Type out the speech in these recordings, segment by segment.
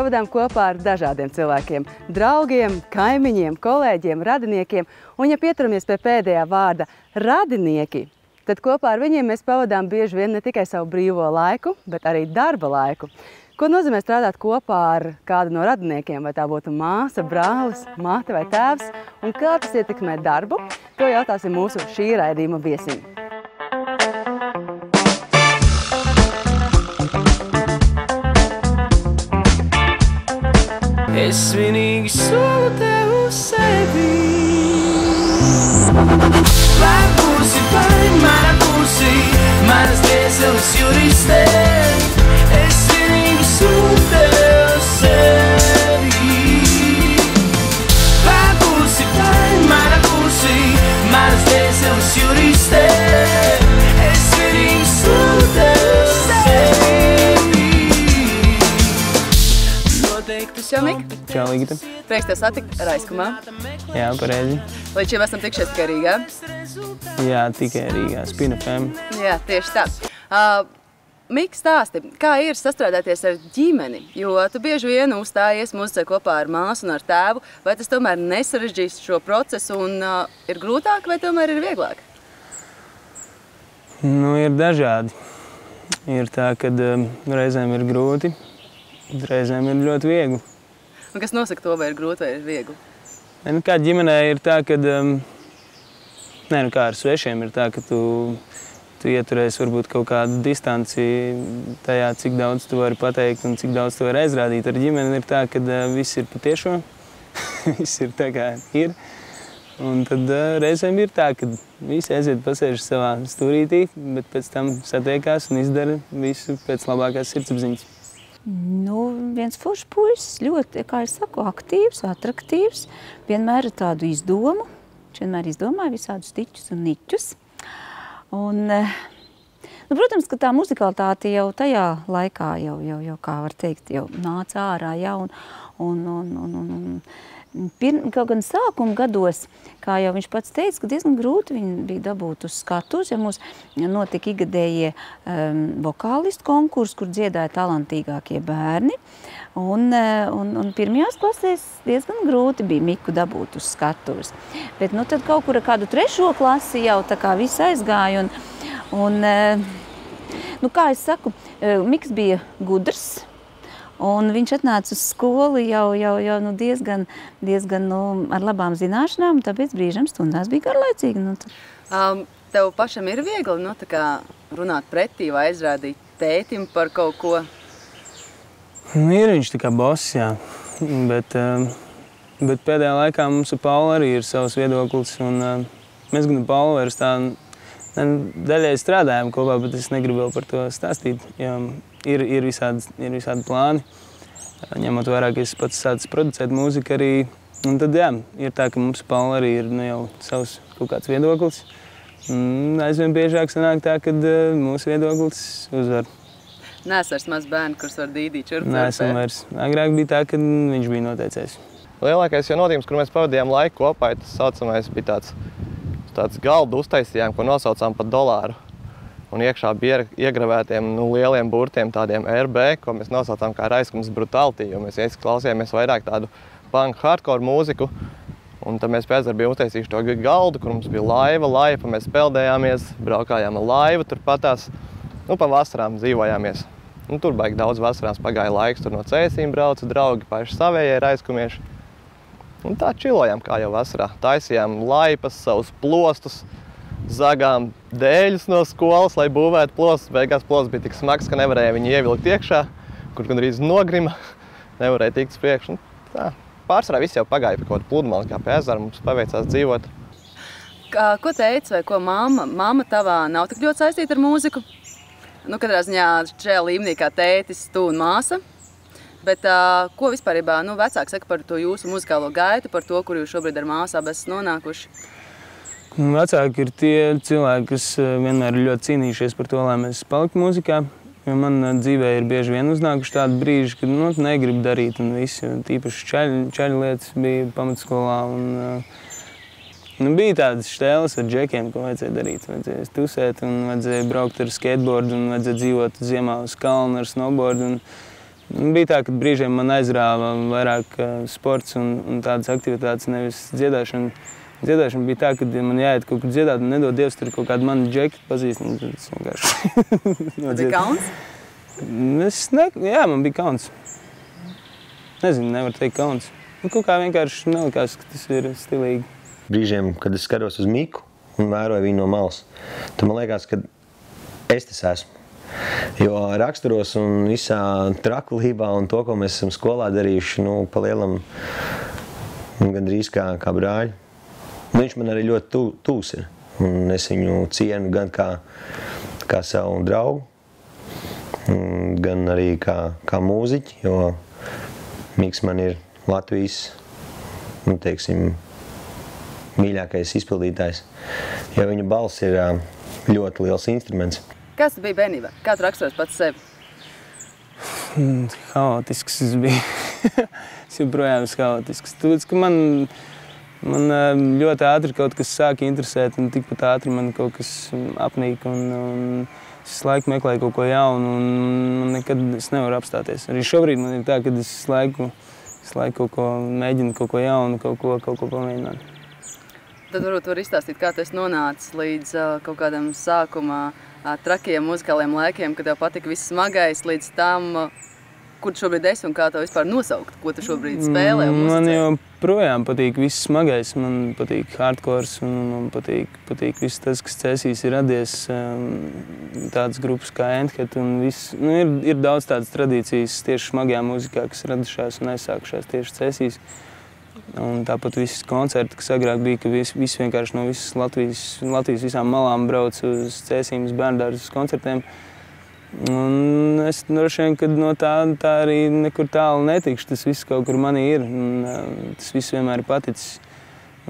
pavadām kopā ar dažādiem cilvēkiem – draugiem, kaimiņiem, kolēģiem, radiniekiem. Un, ja pieturamies pie pēdējā vārda radinieki, tad kopā ar viņiem mēs pavadām bieži vien ne tikai savu brīvo laiku, bet arī darba laiku. Ko nozīmē strādāt kopā ar kādu no radiniekiem, vai tā būtu māsa, brālis, māte vai tēvs, un kā tas ietekmē darbu, to jautāsim mūsu šī raidījuma viesim. Es vienīgi solu tev uz sevi. Vai būsi vai mana būsi, manas dvēseles juriste. Es vienīgi solu tev uz sevi. Vai būsi vai mana būsi, manas dvēseles juriste. Es vienīgi solu tev uz sevi. Čau, Mik! Čau, Ligita. Prieks tev satikt Raiskumā. Jā, pareizi. Līdz šim esam tikšies tikai Rīgā. Jā, tikai Rīgā. Spin FM. Jā, tieši tā. Mik, stāsti, kā ir sastrādāties ar ģimeni? Jo tu bieži vien uzstājies muzicē kopā ar māsu un ar tēvu. Vai tas tomēr nesarežģīs šo procesu un ir grūtāk vai tomēr ir vieglāk? Nu, ir dažādi. Ir tā, kad reizēm ir grūti, reizēm ir ļoti viegli. Un kas nosaka to, vai ir grūti vai ir viegli? Nu, kā ģimenē ir tā, ka, kā ar svešiem ir tā, ka tu ieturēsi varbūt kaut kādu distanci tajā, cik daudz tu vari pateikt un cik daudz tu vari aizrādīt. Ar ģimeni ir tā, ka viss ir patiešo, viss ir tā kā ir. Un tad reizēm ir tā, ka visi aiziet pasēž savā stūrītī, bet pēc tam satiekās un izdara visu pēc labākās sirdsapziņas. Nu, viens foršs puisis, ļoti, kā es saku, aktīvs, atraktīvs, vienmēr ir tādu izdomu, viņš vienmēr izdomāja visādus tiķus un niķus. Un, nu, protams, ka tā muzikalitāte jau tajā laikā jau kā var teikt, jau nāca ārā, ja, kaut gan sākuma gados, kā jau viņš pats teica, ka diezgan grūti viņi bija dabūt uz skatus, ja mums notika igadējie vokālistu konkursi, kur dziedāja talantīgākie bērni. Un pirmajās klasēs diezgan grūti bija Miku dabūt uz skatuves. Bet nu tad kaut kur ar kādu 3. klasi jau tā kā viss aizgāja. Nu kā es saku, Miks bija gudrs. Un viņš atnāca uz skolu jau nu diezgan ar labām zināšanām, tāpēc brīžam stundās bija garlaicīgi. Nu, Tev pašam ir viegli tā kā runāt pretī vai aizrādīt tētim par kaut ko? Nu, ir viņš tā kā boss, jā. Bet pēdējā laikā mums ar Paulu arī ir savs viedoklis. Un mēs gan Paulu vairs tā daļai strādājam kopā, bet es negribu vēl par to stāstīt. Ir visādi plāni, ņemot vērā, ka es pats sācis producēt mūziku arī. Un tad, jā, ir tā, ka mums Paula arī ir jau savs kaut kāds viedoklis. Aizvien biežāk sanāk tā, ka mūsu viedoklis uzvar. Neesmu vairs maz bērni, kurus var dīdīt čurp. Neesam vairs. Agrāk bija tā, ka viņš bija noteicējis. Lielākais notikums, kur mēs pavadījām laiku kopā, tas saucamais bija tāds galdu uztaisījām, ko nosaucām par dolāru. Un iekšā bija iegravētiem lieliem burtiem, tādiem RB, ko mēs nosaucām kā Raiskums Brutality, jo mēs klausījāmies vairāk tādu punk hardcore mūziku. Un tad mēs pēc tam bijām uztaisījuši to galdu, kur mums bija laipa, mēs peldējāmies, braukājām ar laivu turpatās, pa vasarām dzīvojāmies. Tur baigi daudz vasarās pagāja laiks, tur no Cēsīm brauca draugi, paši savējie raiskumieši. Un tā čilojām kā jau vasarā, taisījām laipas, savus plostus, zagām dēļus no skolas, lai būvētu plostus. Beigās plostus bija tik smags, ka nevarēja viņu ievilkt iekšā, kur gandrīz nogrima, nevarēja tikt uz priekšu. Pārsvarā viss jau pagāja pa kaut kādu pludmali, kā pie ezera mums paveicās dzīvot. Ko teici vai ko mamma tavā nav tik ļoti saistīta ar mūziku? Katrā ziņā šajā līmenī kā tētis, tu un māsa. Bet ko vispārībā vecāki saka par to jūsu muzikālo gaitu, par to, kur jūs šobrīd ar māsām esat nonākuši? Vecāki ir tie cilvēki, kas vienmēr ir ļoti cīnījušies par to, lai mēs paliktu mūzikā. Jo man dzīvē ir bieži vien uznākuši tādi brīži, kad negribu darīt un viss. Tīpaši čaļu lietas bija pamatskolā. Bija tādas štēles ar džekiem, ko vajadzēja darīt. Vajadzēja tusēt un vajadzēja braukt ar skateboardu un vajadzēja dzīvot ziemā uz kalnu ar snowboardu. Bija tā, ka brīžiem man aizrāva vairāk sports un tādas aktivitātes, nevis dziedāšana. Dziedāšana bija tā, ka man jāiet kaut kur dziedāt un nedod Dievs, tur kaut kādu mani džekti pazīst. Tas vienkārši Bija kauns? Jā, man bija kauns. Nezinu, nevar teikt kauns. Kaut kā vienkārši nelikās, ka tas ir stilīgi. Brīžiem, kad es skatos uz Miku un vēroju viņu no malas, tad man liekas, ka es tas esmu. Jo raksturos un visā trakulībā un to, ko mēs esam skolā darījuši, pa lielam gandrīz kā brāļi. Viņš man arī ļoti tūs ir. Un es viņu cienu gan kā savu draugu, gan arī kā mūziķi, jo Miks man ir Latvijas, teiksim, mīļākais izpildītājs, jo viņa balss ir ļoti liels instruments. Kas tu biji bērnībā? Kā tu raksturos pats sevi? Haotisks es biju. Es joprojām esmu haotisks. Tāpēc, ka man ļoti ātri kaut kas sāka interesēt, un tikpat ātri man kaut kas apnīk, un es laiku meklēju kaut ko jaunu, un man nekad es nevaru apstāties. Arī šobrīd man ir tā, ka es laiku kaut ko mēģinu, kaut ko jaunu, kaut ko pamēģināt. Tad varbūt var izstāstīt, kā tu esi nonācis līdz kaut kādam sākumā trakiem muzikāliem laikiem, kad tev patika viss smagais, līdz tam, kur tu šobrīd esi un kā tev vispār nosaukt, ko tu šobrīd spēlē un muzicē? Man joprojām patīk viss smagais, man patīk hardcores un man patīk viss tas, kas cēsīs ir radies, tādas grupas kā Endhead un viss. Ir daudz tādas tradīcijas tieši smagajā muzikā, kas radušās un aizsākušās tieši cēsīs. Un tāpat visas koncerti, kas agrāk bija, ka visi vienkārši no visas Latvijas visām malām brauc uz Cēsīmas bērndārzus koncertiem. Un es droši vien, kad no tā arī nekur tālu netikšu. Tas viss kaut kur manī ir. Tas viss vienmēr ir paticis.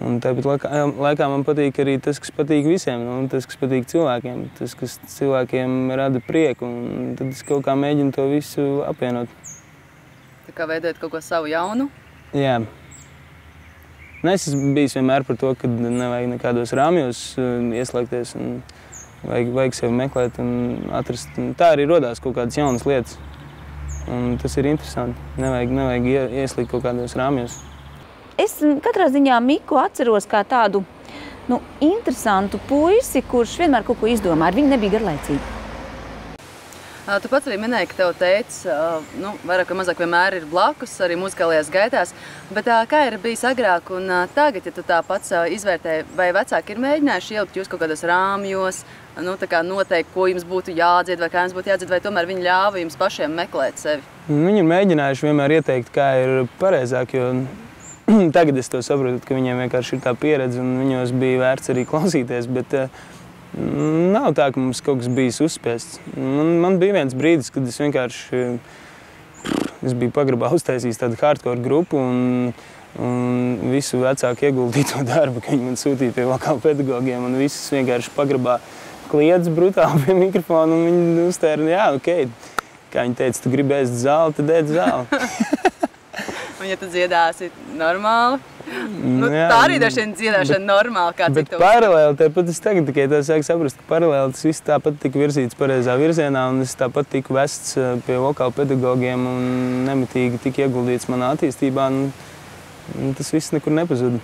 Un tāpat laikā man patīk arī tas, kas patīk visiem. Tas, kas patīk cilvēkiem. Tas, kas cilvēkiem rada prieku. Un tad es kaut kā mēģinu to visu apvienot. Tā kā veidot kaut ko savu jaunu? Jā. Es esmu bijis vienmēr par to, ka nevajag nekādos rāmjos ieslēgties un vajag sevi meklēt un atrast. Tā arī rodās kaut kādas jaunas lietas. Un tas ir interesanti. Nevajag ieslīgt kaut kādos rāmjos. Es katrā ziņā Miku atceros kā tādu interesantu puisi, kurš vienmēr kaut ko izdomā. Ar viņu nebija garlaicīgi. Tu pats arī minēji, ka tev teicis, vairāk vai mazāk vienmēr ir blakus, arī muzikālajās gaitās, bet kā ir bijis agrāk un tagad, ja tu tā pats izvērtēji, vai vecāki ir mēģinājuši ielikt jūs kaut kādos rāmjos, tā kā noteikti, ko jums būtu jādzied vai kā jums būtu jādzied, vai tomēr viņi ļāva jums pašiem meklēt sevi? Viņi ir mēģinājuši vienmēr ieteikt, kā ir pareizāk, jo tagad es to saprotu, ka viņiem vienkārši ir tā pieredze un viņos bija vērts arī klausīties, bet nav tā, ka mums kaut kas bijis uzspiests. Man bija viens brīdis, kad es vienkārši biju pagrabā uztaisījis tādu hardcore grupu un visu vecāku ieguldīto darbu, ka viņi man sūtīja pie vokāla pedagogiem un visus vienkārši pagrabā kliedz brutāli pie mikrofona un viņi uztēra, jā, okei. Kā viņi teica, tu gribi ēst zāli, tad ēd zāli. Un ja tu dziedāsi normāli? Tā arī daži vien dziedāšana normāli, kā bet paralēli, tāpat es tagad tikai tā sāku saprast, ka paralēli tas viss tāpat tika virzīts pareizā virzienā un es tāpat tiku vests pie vokāla pedagogiem un nemitīgi tika ieguldīts manā attīstībā un tas viss nekur nepazuda.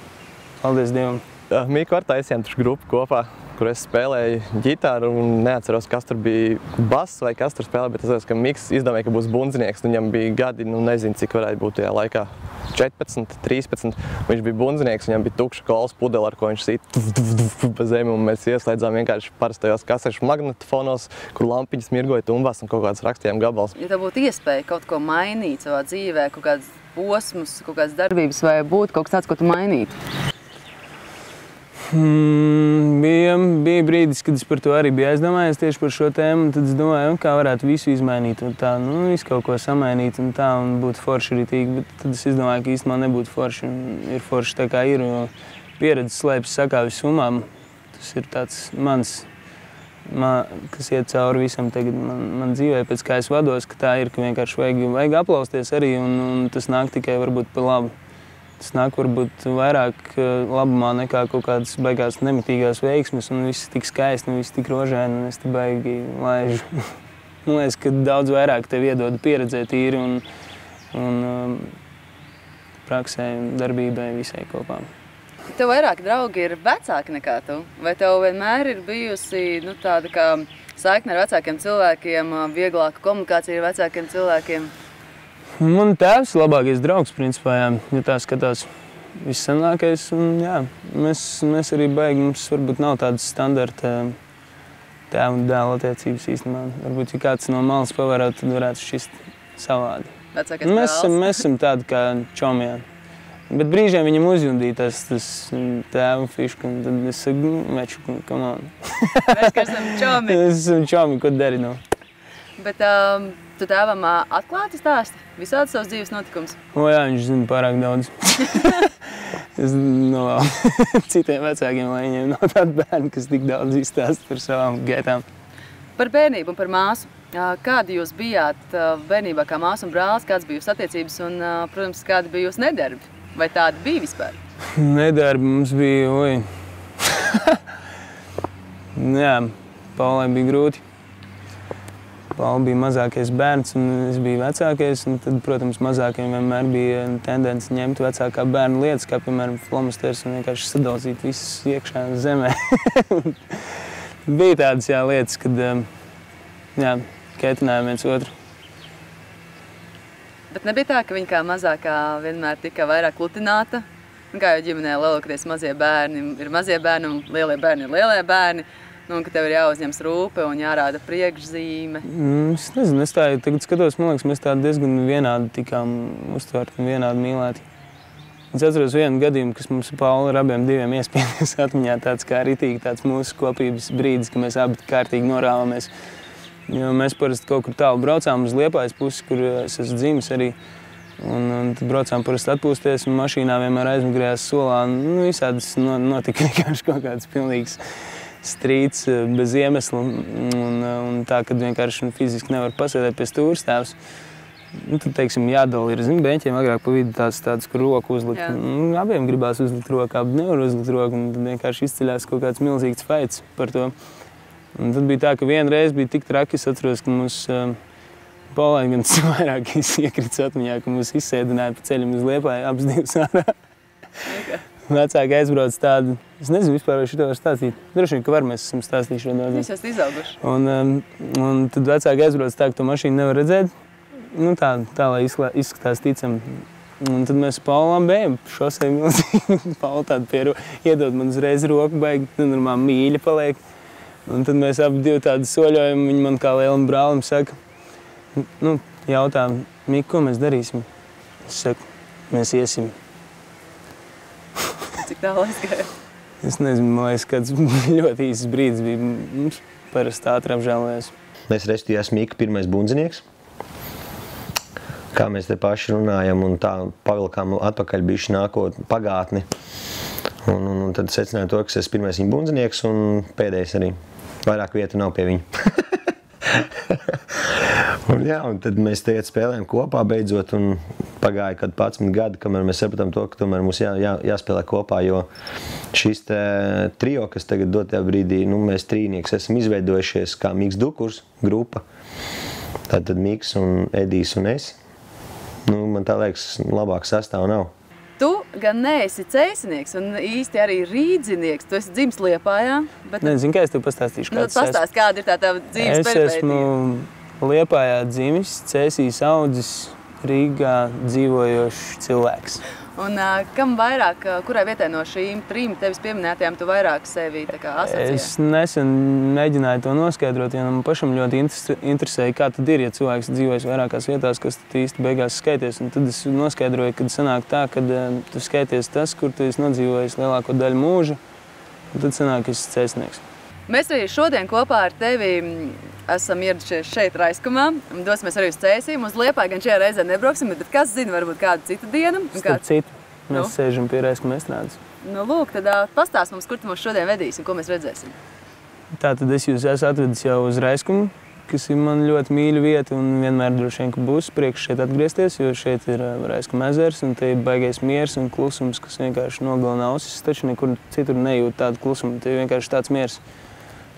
Paldies Dievam. Miku ar taisījām taču grupu kopā, kur es spēlēju ģitāru un neatceros, kas tur bija bass vai kas tur spēlē, bet es atceros, ka Miks izdomāja, ka būs bundzinieks. Viņam bija gadi, nezinu, cik varētu būt tajā laikā. 14, 13. Viņš bija bundzinieks, viņam bija tukša kolas pudele, ar ko viņš sīt pa zemi, un mēs ieslēdzām vienkārši parastajos kasešu magnetofonos, kur lampiņas mirgoja tumbās un kaut kādas rakstījām gabals. Ja tev būtu iespēja kaut ko mainīt savā dzīvē, kaut kādas posmus, kaut kādas darbības, vai būtu kaut kas tāds, ko tu mainītu? Bija brīdis, kad es par to arī biju aizdomājies tieši par šo tēmu, un tad es domāju, kā varētu visu izmainīt un tā, visu kaut ko samainīt un tā, un būt forši ritīgi, bet tad es izdomāju, ka īstenībā nebūtu forši, un ir forši tā kā ir, jo pieredze slēpjas sakāvis summām. Tas ir tāds kas iet cauri visam tagad man dzīvē, pēc kā es vados, ka tā ir, ka vienkārši vajag aplausties arī, un tas nāk tikai varbūt pa labu. Tas nāk varbūt vairāk labumā nekā kaut kādas baigās nemitīgās veiksmes un viss tik skaisti un viss tik rožēni un es te baigi laižu. man liekas, ka daudz vairāk tev iedod pieredzēt īri un praksē un darbībai visai kopā. Tev vairāk draugi ir vecāki nekā tu? Vai tev vienmēr ir bijusi tāda kā saikne ar vecākiem cilvēkiem, vieglāka komunikācija ar vecākiem cilvēkiem? Man tēvs ir labākais draugs, principā, jā, ja tā skatās. Vissenākais, un jā, mēs arī baigi, mums varbūt nav tādas standarta tēva un dēla attiecības īstenībā. Varbūt, ja kāds no malas pavērot, tad varētu šķist savādi. Vecākais brālis? Mēs esam tādi kā čomi, jā. Bet brīžiem viņam uzjundīja tas tēva fišku, un tad es saku, meču, come on. Mēs, ka esam čomi. Mēs esam čomi, ko dari, no. Bet tu tēvam atklāti stāsti visādi savas dzīves notikums? O jā, viņš zina pārāk daudz. Es novēlu citiem vecākiem, lai viņiem nav tādi bērni, kas tik daudz izstāsta par savām gaitām. Par bērnību un par māsu. Kādi jūs bijāt bērnībā kā māsa un brālis, kāds bija jūsu attiecības un, protams, kādi bija jūsu nedarbi? Vai tādi bija vispār? Nedarbi mums bija, Jā, Paulai bija grūti. Paula bija mazākais bērns un es biju vecākais, un tad, protams, mazākiem vienmēr bija tendence ņemt vecākā bērna lietas, kā, piemēram, flomasters un vienkārši sadalzīt visus iekšā zemē. Bija tādas, jā, lietas, kad, jā, kaitinājām viens otru. Bet nebija tā, ka viņa kā mazākā vienmēr tika vairāk klutināta? Kā jau ģimenē lielākoties mazie bērni ir mazie bērni un lielie bērni ir lielie bērni, un ka tev ir jāuzņems rūpe un jārāda priekšzīme? Es nezinu, es tā tagad skatos, man liekas, mēs tā diezgan vienādi tikām uztverti un vienādi mīlēti. Es atceros vienu gadījumu, kas mums Paula ar abiem diviem iespiedies atmiņā, tāds kā ritīgi, tāds mūsu kopības brīdis, ka mēs abi kārtīgi norāvamies. Jo mēs parasti kaut kur tālu braucām uz Liepājas pusi, kur es esmu dzimis arī. Un tad braucām parasti atpūsties un mašīnā vienmēr aizmigrijās solā. Visādas notika vienkārši kaut kāds pilnīgs strīds bez iemesla. Un tā, kad vienkārši fiziski nevar pasēdēt pie stūres tēvs. Tad, teiksim, jādala ir, beņķiem agrāk pa vidu tāds, kur roku uzlikt. Abiem gribās uzlikt roku, abi nevar uzlikt roku. Un tad vienkārši izceļās kaut kāds milzīgs faids par to. Un tad bija tā, ka vienreiz bija tik traki, es atceros, ka mums Paulai gan vairāk iekrits atmiņā, ka mūs izsēdināja pa ceļam uz Liepāju, abas divas ārā. Vecāki aizbrauc tādu, es nezinu vispār, vai šito var stāstīt. Droši vien, ka var, mēs esam stāstījuši šo daudz. Jūs esat izauguši. Un tad vecāki aizbrauc tā, ka to mašīnu nevar redzēt. Tā lai izskatās ticam. Un tad mēs Paulām bējam šosei milzīgi. Paula tādu pieru iedod man uzreiz roku, baigi, normāli mīļa paliek. Un tad mēs abi divi tādu soļojam, viņi man kā lielam brālim saka, jautā, Mika, ko mēs darīsim? Es saku, mēs iesim. Cik tālu aizgāja? Es nezinu, man liekas, kāds ļoti īsts brīdis bija. Mums parasti ātri apžēlojās. Mēs restīju esmu Mika pirmais bundzinieks. Kā mēs te paši runājam un tā pavilkām atpakaļ bišķi nākot pagātni. Un tad secināju to, ka es pirmais viņa bundzinieks un pēdējais arī. Vairāk vietu nav pie viņa. un tad mēs tagad spēlējam kopā beidzot un pagāja kad 11 gadi, kamēr mēs sapratām to, ka tomēr mums jāspēlē kopā, jo šis trio, kas tagad dotajā brīdī, mēs trīnieks esam izveidojušies kā Miks Dukurs grupa. Tātad Miks un Edijs un es. Man tā liekas, labāk sastāv nav. Tu gan neesi cēsinieks un īsti arī rīdzinieks. Tu esi dzimis Liepājā. Nezinu, kā es tev pastāstīšu, kāds pastāst, kāda ir tā dzīves peripētība. Es esmu Liepājā dzimis, Cēsīs audzis, Rīgā dzīvojošs cilvēks. Un kam vairāk, kurai vietai no šīm trim tevis pieminētajām tu vairāk sevi asociē? Es nesen mēģināju to noskaidrot, jo man pašam ļoti interesēja, kā tad ir, ja cilvēks dzīvojas vairākās vietās, kas tad īsti beigās skaities. Un tad es noskaidroju, kad sanāk tā, kad tu skaities tas, kur tu esi nodzīvojis lielāko daļu mūža, un tad sanāk, ka esi cēsnieks. Mēs arī šodien kopā ar tevi esam ieradušies šeit Raiskumā un dosimies arī uz Cēsīm. Uz Liepāju gan šajā reizē nebrauksim, bet kas zina, varbūt kādu citu dienu. Starp citu, mēs sēžam pie Raiskuma estrādes. Lūk, tad pastāst mums, kur tu mums šodien vedīsi un ko mēs redzēsim. Tātad es jūs esmu atvedis jau uz Raiskumu, kas ir man ļoti mīļa vieta un vienmēr droši vien, ka būs priekš šeit atgriezties, jo šeit ir Raiskuma ezers un te ir baigais miers un klusums, kas vienkārši nogalina ausis, taču nekur citur nejūt tādu klusumu, te ir vienkārši tāds miers.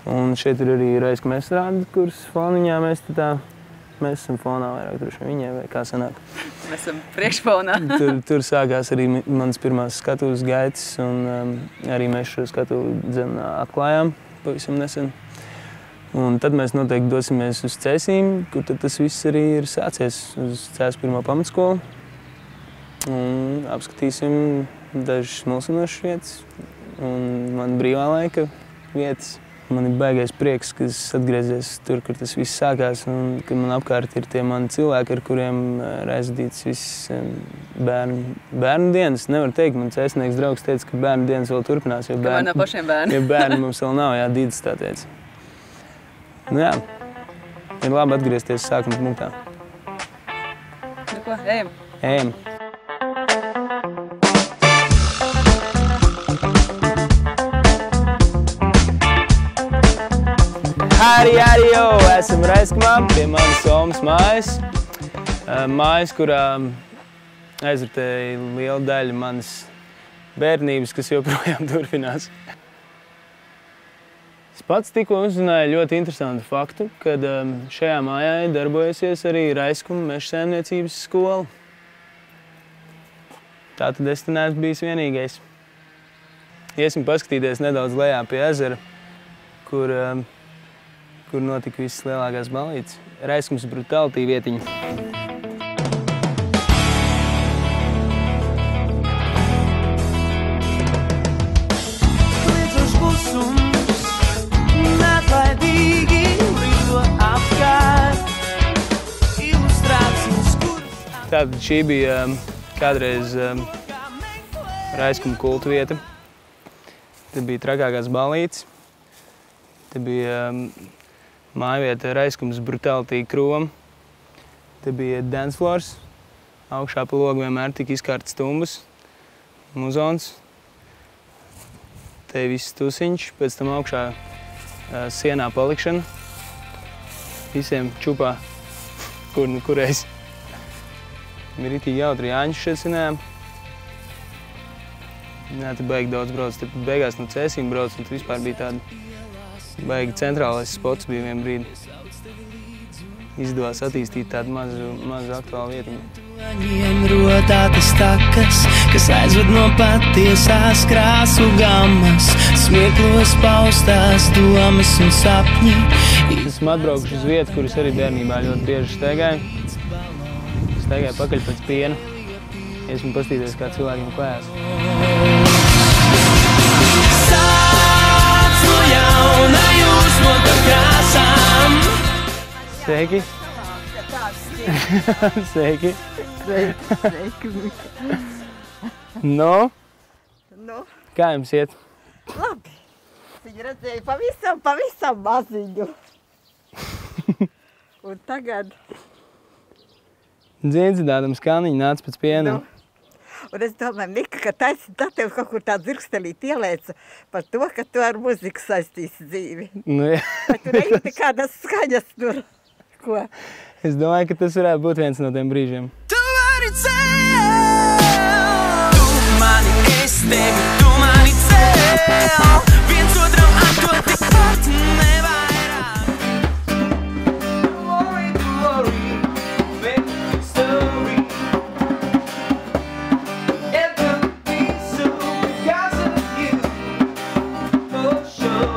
Un šeit ir arī Raisku estrāde, kuras foniņā mēs esam fonā vairāk droši vien viņai, vai kā sanāk. Mēs esam priekšfonā. Tur sākās arī manas pirmās skatuves gaitas, un arī mēs šo skatuvi atklājām pavisam nesen. Un tad mēs noteikti dosimies uz Cēsīm, kur tad tas viss arī ir sācies uz Cēsu pirmo pamatskolu. Un apskatīsim dažas mulsinošas vietas un man brīvā laika vietas. Man ir baigais prieks, ka es atgriezies tur, kur tas viss sākās, un ka man apkārt ir tie mani cilvēki, ar kuriem ir aizvadīts viss bērnu dienas. Nevar teikt, man cēsnieks draugs teica, ka bērnu dienas vēl turpinās, jo Kamēr nav pašiem bērni. Jo bērni mums vēl nav, jā, Dīdis tā teica. Nu jā, ir labi atgriezties sākuma punktā. Nu ko, ejam? Ejam. Arī, esam Raiskumā, pie manas Somas mājas. Mājas, kurā aizritēja liela daļa manas bērnības, kas joprojām turpinās. Es pats tikko uzzināju ļoti interesantu faktu, kad šajā mājā darbojusies arī Raiskuma meža saimniecības skola. Tātad es te neesmu bijis vienīgais. Iesim paskatīties nedaudz lejā pie ezera, kur notika visas lielākās ballītes. Raiskums Brutality vietiņa. Kliedzošs klusums, neatlaidīgi lido apkārt. Ilustrācijas, kuras... Tātad šī bija kādreiz Raiskuma kultu vieta. Te bija trakākās ballītes. Te bija mājvieta Raiskums Brutality krūvam. Te bija dance floors. Augšā pa logu vienmēr tika izkārtas tumbas, muzons. Te viss tusiņš, pēc tam augšā sienā palikšana. Visiem čupā, kureiz. Ir ritīgi jautri Jāņus šeit svinējām. Jā, te baigi daudz brauc. Te beigās no Cēsīm brauc, un te vispār bija tāda baigi centrālais spots bija vien brīdi. Izdevās attīstīt tādu mazu aktuālu vietiņu. Viņiem rodātas takas, kas aizved no patiesās krāsu gammas, smieklos paustās domas un sapņi. Esmu atbraukuši uz vietu, kuras arī bērnībā ļoti bieži staigāju. Staigāju pakaļ pēc piena. Esmu pastīties, kā cilvēkiem klājās. Sāc no jauna jūsmota krāsām. Sveiki! Sveiki! Sveiki! No? Nu, Kā jums iet? labi. Viņu redzēju pavisam maziņu. Un tagad... Dziedzinādams kāniņi nāca pēc piena. Un es domāju, Mika, ka tā tev kaut kur tā dzirkstelīt ielēca par to, ka tu ar muziku saistīsi dzīvi. Nu, jā. Vai tu nejūti kādas skaņas tur? Ko? Es domāju, ka tas varētu būt viens no tiem brīžiem. Tu vari cēl, tu mani, es tevi, tu mani cēl, viens otram atdot tikpat nevairāk. Glory, glory, make story. Everything so because of you, for sure.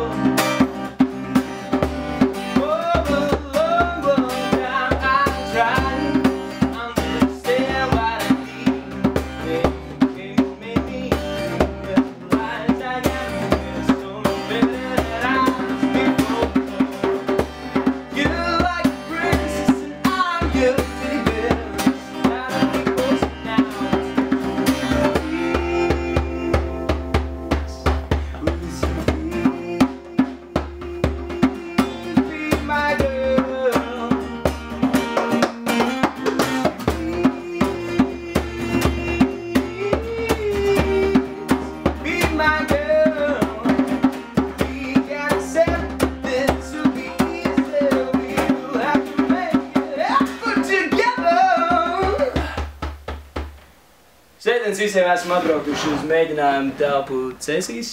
Visiem esam atbraukuši uz mēģinājumu telpu Cēsīs.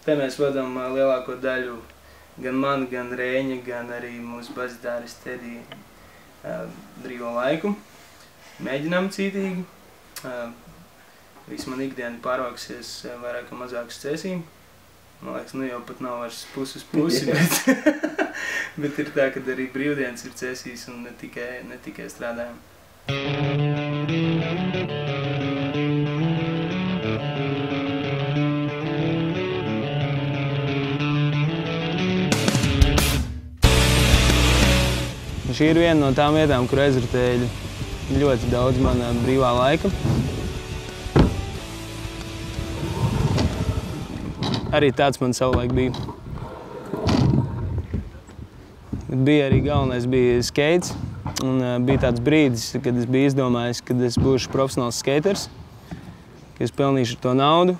Te mēs vadām lielāko daļu gan man, gan Rēņa, gan arī mūsu basģitārists Tedija brīvo laiku. Mēģinām cītīgi. Viss man ikdiena pārvāksies vairāk vai mazāk uz cēsīm. Man liekas, nu jau pat nav vairs pusi uz pusi, bet ir tā, ka arī brīvdienas ir cēsīs un ne tikai strādājam. Šī ir viena no tām vietām, kur aizritēja ļoti daudz mana brīvā laika. Arī tāds man savulaik bija. Bet bija arī galvenais bija skates. Un bija tāds brīdis, kad es biju izdomājis, kad es būšu profesionāls skaters, ka es pelnīšu to naudu.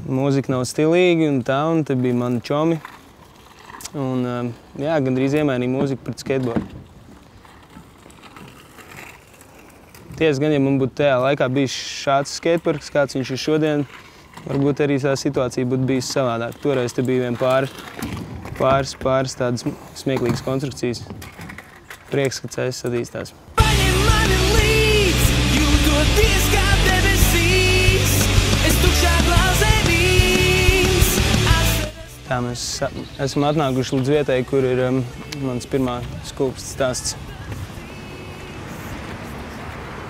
Mūzika nav stilīga un tā, un te bija mani čomi. Un jā, gandrīz iemainīja mūziku pret skateboardu. Tiesa gan, ja man būtu tajā laikā bijis šāds skateparks, kāds viņš ir šodien, varbūt arī tā situācija būtu bijusi savādāk. Toreiz te bija vien pāris tādas smieklīgas konstrukcijas. Prieks, ka ceļš attīstās. Mani līdz, jūtoties kā debesīs, es tukšā glāzē vīns. Tā mēs esam atnākuši līdz vietai, kur ir mans pirmā skulpsts stāsts.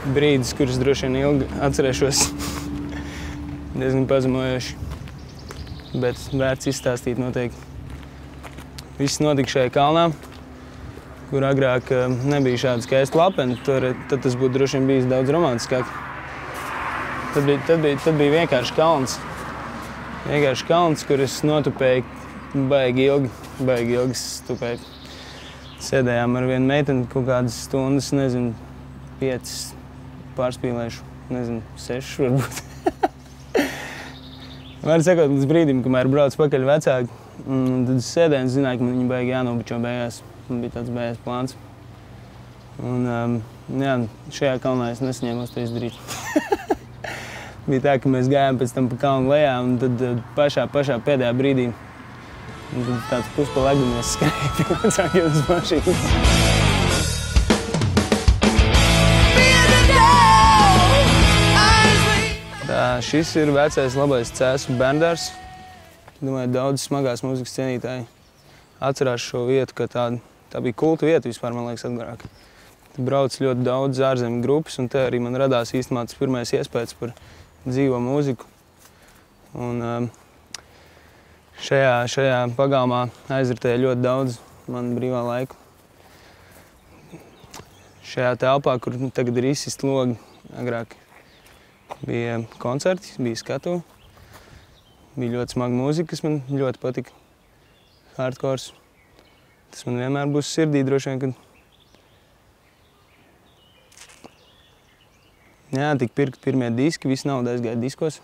Brīdis, kurus droši vien ilgi atcerēšos, diezgan pazemojoši, bet vērts izstāstīt noteikti. Viss notika šajā kalnā, kur agrāk nebija šāda skaista lapena, tad tas būtu droši vien bijis daudz romantiskāk. Tad bija vienkārši kalns. Vienkārši kalns, kur es notupēju baigi ilgi stupēju. Sēdējām ar vienu meiteni kaut kādas stundas, nezinu, 5 pārspīlēšu, nezinu, 6 varbūt. Var sakot, līdz brīdim, kamēr brauc pakaļ vecāki, tad es sēdēju un zināju, ka man viņi baigi jānobučo beigās. Man bija tāds beigas plāns. Un jā, šajā kalnā es nesaņēmos to izdarīt. Bija tā, ka mēs gājām pēc tam pa kalnu lejā, un tad pašā pēdējā brīdī tāds puspa legumies skrēja pie vecākiem uz mašīnu. Šis ir vecais labais Cēsu bērndārs. Domāju, daudz smagās mūzikas cienītāji atcerās šo vietu, ka tā bija kulta vieta vispār, man liekas, atgarāk. Brauc ļoti daudz ārzemju grupas, un te arī man radās īstenībā tas pirmais iespējas par dzīvo mūziku. Un šajā pagalmā aizritēja ļoti daudz man brīvā laika. Šajā telpā, kur tagad ir izsist logi, agrāk bija koncerti, bija skatuve. Bija ļoti smaga mūzika, kas man ļoti patika. Hardcores. Tas man vienmēr būs sirdī, droši vien, kad... Jā, tik pirkt pirmie diski, viss nauda aizgāja diskos.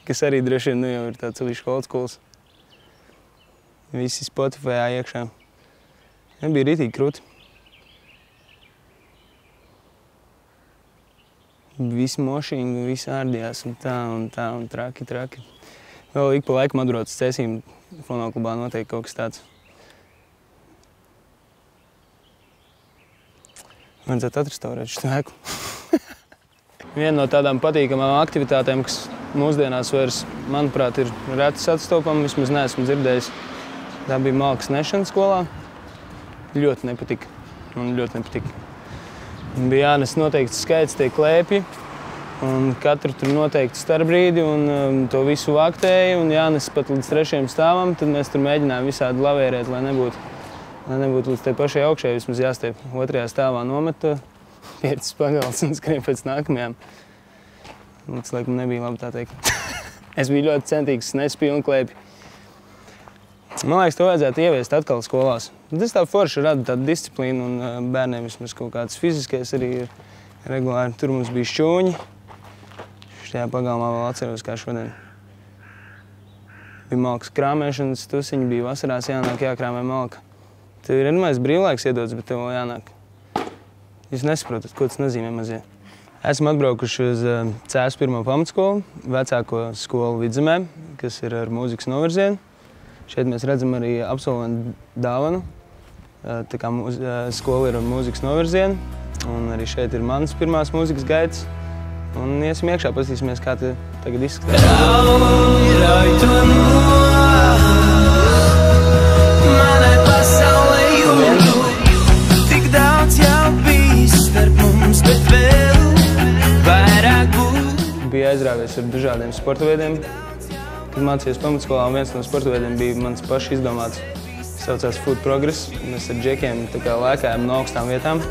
Kas arī droši vien jau ir tāds lišs old schools. Visi Spotifyā iekšā. Ja, bija ritīgi krūti. Visi mošīgi, visi ārdījās un tā un traki. Vēl ik pa laikam atbrauc uz Cēsīm, fonoklubā notiek kaut kas tāds. Vajadzētu atrestaurēt šo ēku. Viena no tādām patīkamām aktivitātēm, kas mūsdienās vairs, manuprāt, ir retas atstopama, vismaz neesmu dzirdējis. Tā bija malkas nešana skolā. Ļoti nepatika. Man ļoti nepatika. Bija jānes noteikts skaits tie klēpji, un katru tur noteikti starpbrīdi, un to visu vaktēja, un jānes pat līdz 3. stāvam, tad mēs tur mēģinājām visādi lavērēt, lai nebūtu līdz tai pašai augšai, vismaz jāstiep 2. stāvā nomet to 5 pagals un skrien pēc nākamajām. Tas, laikam, nebija labi tā teikt. Es biju ļoti centīgs, nesu pilnu klēpju. Man liekas, to vajadzētu ieviest atkal skolās. Tas tā forši rada tādu disciplīnu, un bērniem vismaz kaut kāds fiziskais arī ir regulāri. Tur mums bija šķūņi. Šajā pagalmā vēl atceros kā šodien. Bija malkas krāmēšanas tusiņi, bija vasarās jānāk jākrāmē malka. Tev ir vienmēr brīvlaiks iedots, bet tev vēl jānāk. Jūs nesaprotat, ko tas nozīmē mazie. Esam atbraukuši uz CS pirmo pamatskolu, vecāko skolu Vidzemē, kas ir ar mūzikas novirzienu. Šeit mēs redzam arī absolventu dāvanu. Tā kā skola ir ar mūzikas novirzienu, un arī šeit ir manas pirmās mūzikas gaitas. Un iesim iekšā, paskatīsimies, kā te tagad izskatās. Rauj to manai pasaulē jūtu. Tik daudz jau bijis starp mums, bet vēl vairāk būtu. Bija aizrāvies ar dažādiem sporta veidiem. Kad mācījos pamatskolā, un viens no sporta veidiem bija mans paši izdomāts. Saucās Food Progress. Mēs ar džekiem tā kā lēkājām no augstām vietām.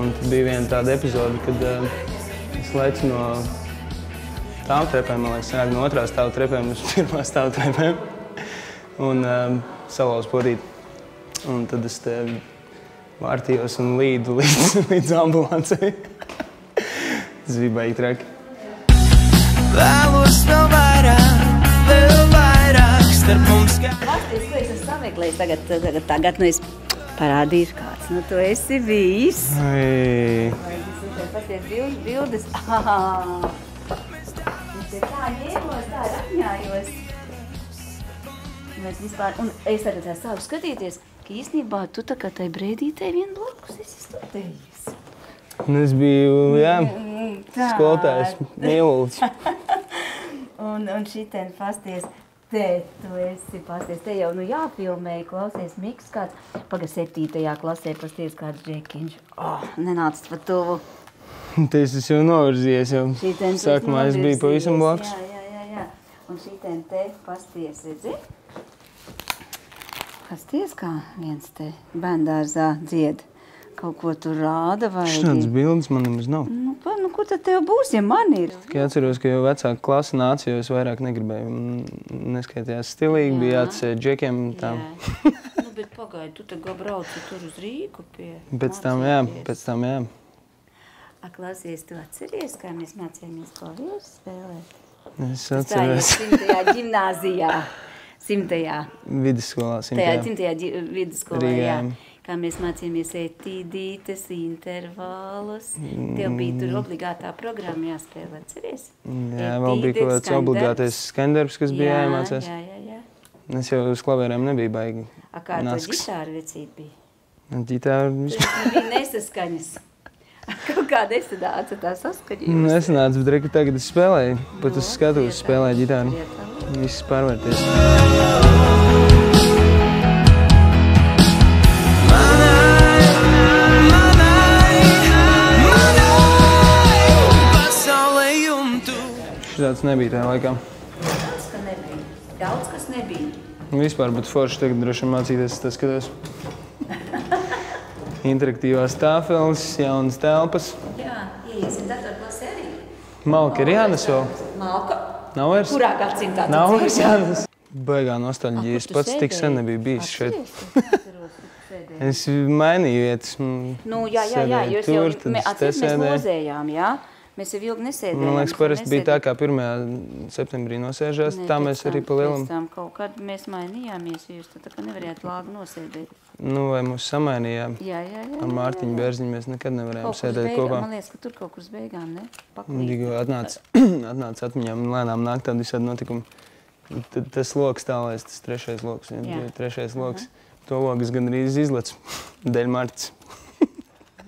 Un tad bija viena tāda epizode, kad es lēcu no stāvu trepēm, man liekas, no otrā stāvu trepēm uz pirmā stāvu trepēm. Un salauzu potīti. Un tad es te vārtījos un līdu līdz ambulancei. Tas bija baigi traki. Vēlos vēl vairāk starp mums kā. Pasties, ko es esmu sameklējis tagad, nu es parādīšu kāds. Nu, tu esi bijis. Pasties, bildes. Es tā ņēmos, tā apņājos. Un es tagad sāku skatīties, ka īstenībā tu tā kā tai brēdītei vien blakus esi studējies. Un es biju, jā, skolotājs, mīlulis. Un šitien pasties, te tu esi pasties, te jau jāfilmēja, klausies miks kāds. Paga 7. klasē pasties kāds džekiņš. Nenāc pa tuvu. Te es jau novirzījies jau. Sākumā es biju pavisam blakus. Jā. Un šitien te pasties, redzi? Pasties kā viens te bērndārzā dzied. Kaut ko tur rāda vai... Šādas bildes man nemaz nav. Nu, kur tad tev būs, ja man ir? Tikai atceros, ka jau vecāka klasa nāca, jo es vairāk negribēju. Neskaitījās stilīgi, bija jāatsēd džekiem tā. Nu, bet pagaidi, tu tagad brauci tur uz Rīgu pie... Pēc tam, jā. Klausies, tu atceries, kā mēs mācījāmies klavierus spēlēt? Es atceros. Tā jau 100. ģimnāzijā. 100. Vidusskolā, 100. Tajā 100. vidusskolā, Rīgā, jā. Kā mēs mācījāmies etīdītes, intervālus. Tev bija tur obligātā programma jāspēlē, atceries? Jā, vēl bija kaut kāds obligātais skandarbs, kas bija jāiemācās. Jā. Es jau uz klavierēm nebija baigi. Kā to ģitāru vecīt bija? Ģitāru vispār. Tur bija nesaskaņas. Kaut kāda esadāca tā saskaņījums. Nesanāca, bet reku tagad es spēlēju. Pat uz skatuves spēlēju ģitāru. Viss pārvērties. Šitāds nebija tajā laikā. Daudz kas nebija. Vispār, bet forši tagad droši mācīties, tas skatos. Interaktīvās tāfeles, jaunas telpas. Jā, iesim datorklasē arī. Malka ir jānes vēl? Malka? Nav vairs? Kurā gadsimtā? Nav vairs jānes. Baigā nostalģija. Es pats tik sen nebiju bijis šeit. Es mainīju vietas. Nu, jā, jo es jau atceries, mēs lozējām, jā? Mēs jau ilgi nesēdējām. Man liekas, parasti bija tā, kā 1. septembrī nosēžās, tā mēs arī pa lielam. Pēc tam kaut kad mēs mainījāmies, jo jūs tā kā nevarējāt lāgu nosēdēt. Nu, vai mūs samainījām. Jā. Ar Mārtiņu Bērziņu mēs nekad nevarējām sēdēt kopā. Man liekas, ka tur kaut kur uz beigām, ne? Atnāca atmiņām, lēnām nāk tādi visādi notikumi. Tas loks tālais, tas 3. loks, bija 3. loks. To loku es gandrīz izlecu dēļ Martas.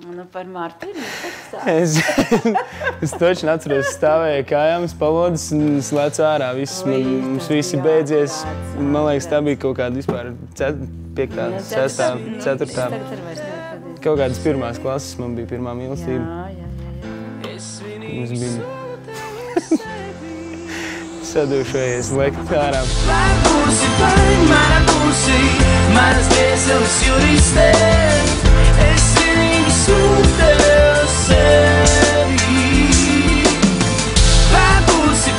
Nu, par Martu ir izstāstā. Es toči atceros, stāvēju kājām, palodas un slēcu ārā. Mums visi beidzies. Man liekas, tā bija kaut kāda vispār 5., 6., 4. Kaut kādas 1. klases man bija pirmā mīlestība. Mums bija sadūšojies lekt ārā. Manas dvēseles juristē, es vienīgi sūtev sevi. Vai būsi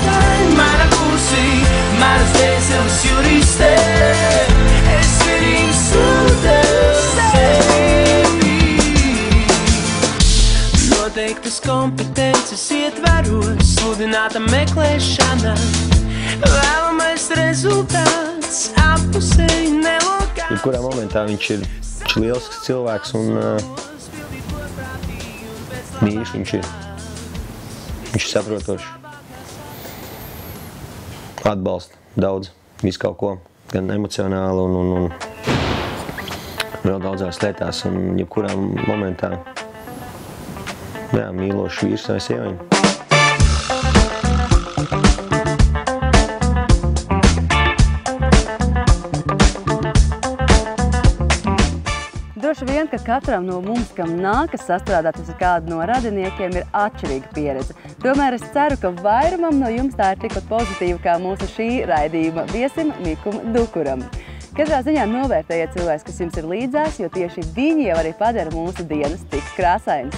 mana pusī, manas dvēseles juristē, es vienīgi sūtev sevi. Noteiktas kompetences ietvaros, sludināta meklēšana, vēlamais rezultāts apusēji nelokā. Jebkurā momentā viņš ir lielisks cilvēks un mīļš viņš ir. Viņš ir saprotošs. Atbalsta daudz, visu kaut ko, gan emocionāli un vēl daudzās lietās un jebkurā momentā. Jā, mīlošs vīrs vai sieviņa. Droši vien, ka katram no mums, kam nākas sastrādāties ar kādu no radiniekiem, ir atšķirīga pieredze. Tomēr es ceru, ka vairumam no jums tā ir tikpat pozitīva kā mūsu šī raidījuma viesim Mikum Dukuram. Katrā ziņā novērtējiet cilvēks, kas jums ir līdzās, jo tieši viņi jau arī padara mūsu dienas tik krāsainas.